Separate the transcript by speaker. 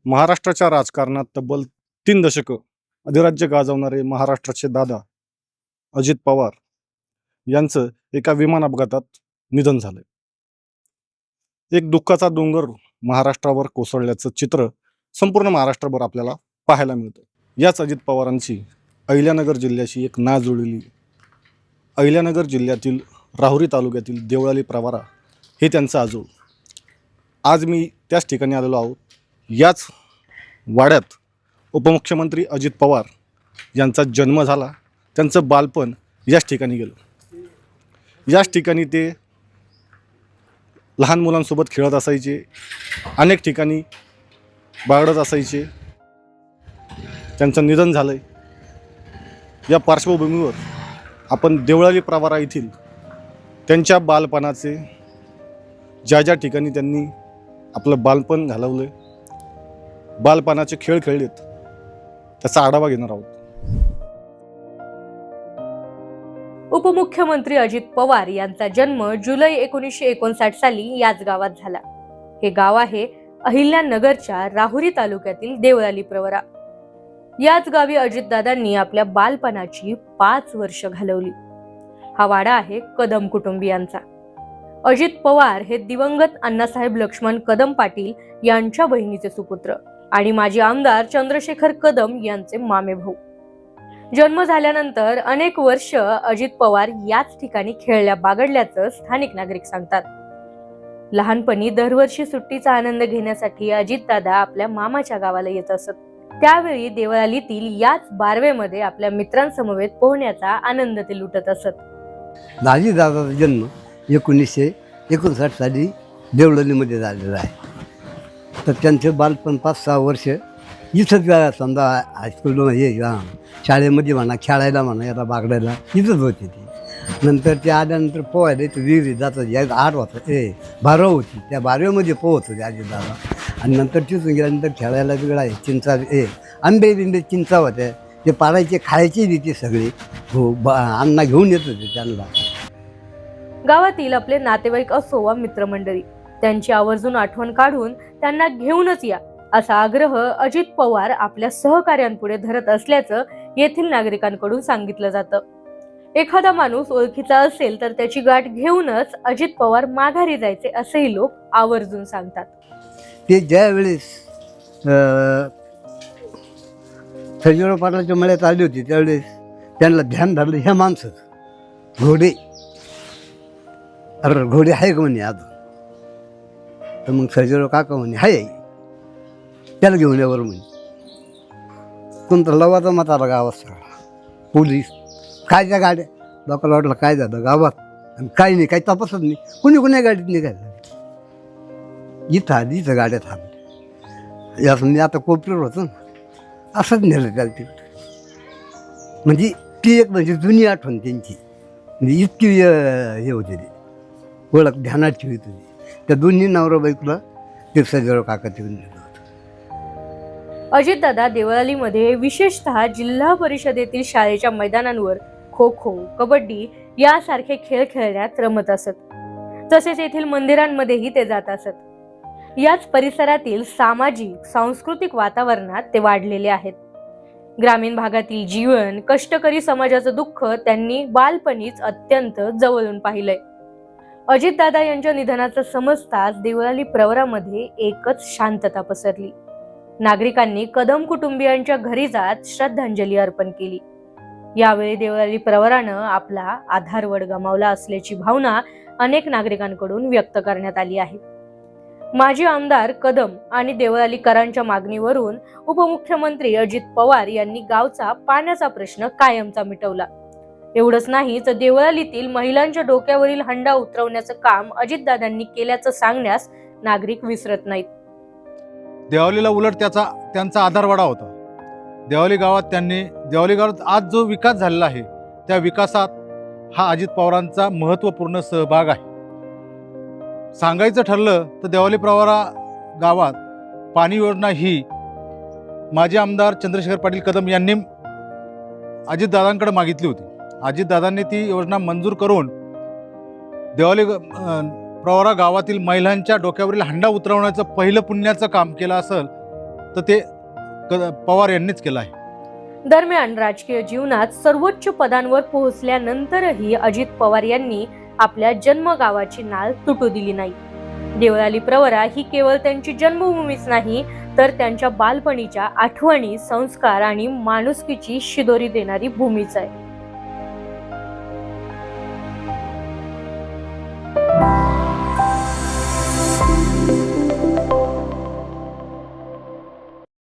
Speaker 1: महाराष्ट्राच्या राजकारणात तब्बल 3 दशकं अधिराज्य गाजवणारे महाराष्ट्राचे दादा अजित पवार यांचं एका विमान अपघातात निधन झालं. एक दुःखाचा डोंगर महाराष्ट्रावर कोसळल्याचं चित्र संपूर्ण महाराष्ट्रभर आपल्याला पाहायला मिळतं. याच अजित पवारांची अहिल्यानगर जिल्ह्याशी एक नाळ जुळलेली अहिल्यानगर जिल्ह्यातील राहुरी तालुक्यातील देवळाली प्रवरा हे त्यांचं आजोळ. आज मी त्याच ठिकाणी आलेलो आहोत. याच वाड्यात उपमुख्यमंत्री अजित पवार यांचा जन्म झाला. त्यांचं बालपण याच ठिकाणी गेलं. याच ठिकाणी ते लहान मुलांसोबत खेळत असायचे, अनेक ठिकाणी बागडत असायचे. त्यांचं निधन झालं आहे. या पार्श्वभूमीवर आपण देवळाली प्रवरा येथील त्यांच्या बालपणाचे ज्या ठिकाणी त्यांनी आपलं बालपण घालवलं, बालपणाचे खेळ खेळलेत, त्याचा आढावा घेणार आहोत.
Speaker 2: उपमुख्यमंत्री अजित पवार यांचा जन्म जुलै 1959 साली याच गावात झाला. हे गाव आहे अहिल्यानगरच्या राहुरी तालुक्यातील देवळाली प्रवरा. याच गावी अजितदादांनी आपल्या बालपणाची 5 वर्ष घालवली. हा वाडा आहे कदम कुटुंबियांचा. अजित पवार हे दिवंगत अण्णासाहेब लक्ष्मण कदम पाटील यांच्या बहिणीचे सुपुत्र आणि माजी आमदार चंद्रशेखर कदम यांचे मामे भाऊ. जन्म झाल्यानंतर अनेक वर्ष अजित पवार याच ठिकाणी खेळल्या बागडल्याचं स्थानिक नागरिक सांगतात. लहानपणी दरवर्षी सुट्टीचा आनंद घेण्यासाठी अजितदादा आपल्या मामाच्या गावाला येत असत. त्यावेळी देवळालीतील याच बारवेमध्ये आपल्या मित्रांसमवेत पोहण्याचा आनंद ते लुटत असत.
Speaker 3: अजितदादाचा जन्म 1959 साली देवळालीमध्ये झालेला आहे. तर त्यांचं बालपण 5-6 वर्ष इथंच समजा हायस्कूल हे शाळेमध्ये म्हणा, खेळायला म्हणा, याला बागडायला इथंच होती ती. नंतर ते आल्यानंतर पोहायला इथं विहिरी जातं. या 8 होतं बारव होती, त्या बारवेमध्ये पोहत होते अजितदादा. आणि नंतर तिथून गेल्यानंतर खेळायला वेगळा आहे चिंचा आंबे बिंबे चिंचा होत्या, ते पाडायचे, खायचे बी ते सगळे. हो, अण्णा घेऊन येत होते त्यांना.
Speaker 2: गावातील आपले नातेवाईक असो वा मित्रमंडळी, त्यांची आवर्जून आठवण काढून त्यांना घेऊनच या असा आग्रह अजित पवार आपल्या सहकार्यांपुढे धरत असल्याचं येथील नागरिकांकडून सांगितलं जातं. एखादा माणूस ओळखीचा असेल तर त्याची गाठ घेऊनच अजित पवार माघारी जायचे असेही लोक आवर्जून सांगतात.
Speaker 3: ते ज्या वेळेस सर्जेराव पाटलाच्या मळ्यात आली होती त्यावेळेस त्यांना ध्यान धरलं ह्या माणसाचं. घोडे घोडे आहे का म्हणे अजून? तर मग सर्जेराव काका म्हणे आहे, त्याला घेऊन यावर म्हणे. तुमचा लवाचा म्हातारा गावात सगळा पोलीस काय त्या गाड्या लोकांना वाटलं काय झालं गावात, आणि काही नाही, काही तपासत नाही. कुणी गाडीत निघायला इथं आली, इथं गाड्या थांबल्या. याचं मी आता कोपऱ्यावर होतो ना, असंच नेलं त्याला तिकडे. म्हणजे ती एक म्हणजे जुनी आठवण त्यांची, म्हणजे इतकी हे होते ते ओळख ध्यानात ठेवत होती. त्या दोन्ही नवरा बायकोला ते सर्जेराव काका तिकडून नेलं होतं.
Speaker 2: अजितदादा देवळालीमध्ये विशेषतः जिल्हा परिषदेतील शाळेच्या मैदानांवर खो खो, कबड्डी यासारखे खेळ खेळण्यात रमत असत. तसेच येथील मंदिरांमध्येही ते जात असत. याच परिसरातील सामाजिक सांस्कृतिक वातावरणात ते वाढलेले आहेत. ग्रामीण भागातील जीवन, कष्टकरी समाजाचं दुःख त्यांनी बालपणीच अत्यंत जवळून पाहिलंय. अजितदादा यांच्या निधनाचं समजताच देवळाली प्रवरामध्ये एकच शांतता पसरली. नागरिकांनी कदम कुटुंबियांच्या घरी जात श्रद्धांजली अर्पण केली. यावेळी देवळाली प्रवरानं आपला आधारवड गमावला असल्याची भावना अनेक नागरिकांकडून व्यक्त करण्यात आली आहे. माजी आमदार कदम आणि देवळालीकरांच्या मागणीवरून उपमुख्यमंत्री अजित पवार यांनी गावचा पाण्याचा प्रश्न कायमचा मिटवला. एवढंच नाही तर देवळालीतील महिलांच्या डोक्यावरील हंडा उतरवण्याचं काम अजितदादांनी केल्याचं सांगण्यास नागरिक विसरत नाहीत.
Speaker 4: देवळालीला उलट त्यांचा आधारवाडा होता. देवळाली गावात आज जो विकास झालेला आहे त्या विकासात हा अजित पवारांचा महत्त्वपूर्ण सहभाग आहे. सांगायचं ठरलं तर देवळाली प्रवरा गावात पाणी योजना ही माजी आमदार चंद्रशेखर पाटील कदम यांनी अजितदादांकडे मागितली होती. अजितदादांनी ती योजना मंजूर करून देवळाली प्रवरा गावातील महिलांच्या डोक्यावरील हंडा उतरवण्याचं पहिलं पुण्याचं काम केलं असेल तर ते पवार यांनीच केलं आहे.
Speaker 2: दरम्यान राजकीय जीवनात सर्वोच्च पदांवर पोहोचल्यानंतरही अजित पवार यांनी आपल्या जन्मगावाची नाळ तुटू दिली नाही. देवळाली प्रवरा ही केवळ त्यांची जन्मभूमीच नाही, तर त्यांच्या बालपणीच्या आठवणी, संस्कार आणि माणुसकीची शिदोरी देणारी भूमीच आहे.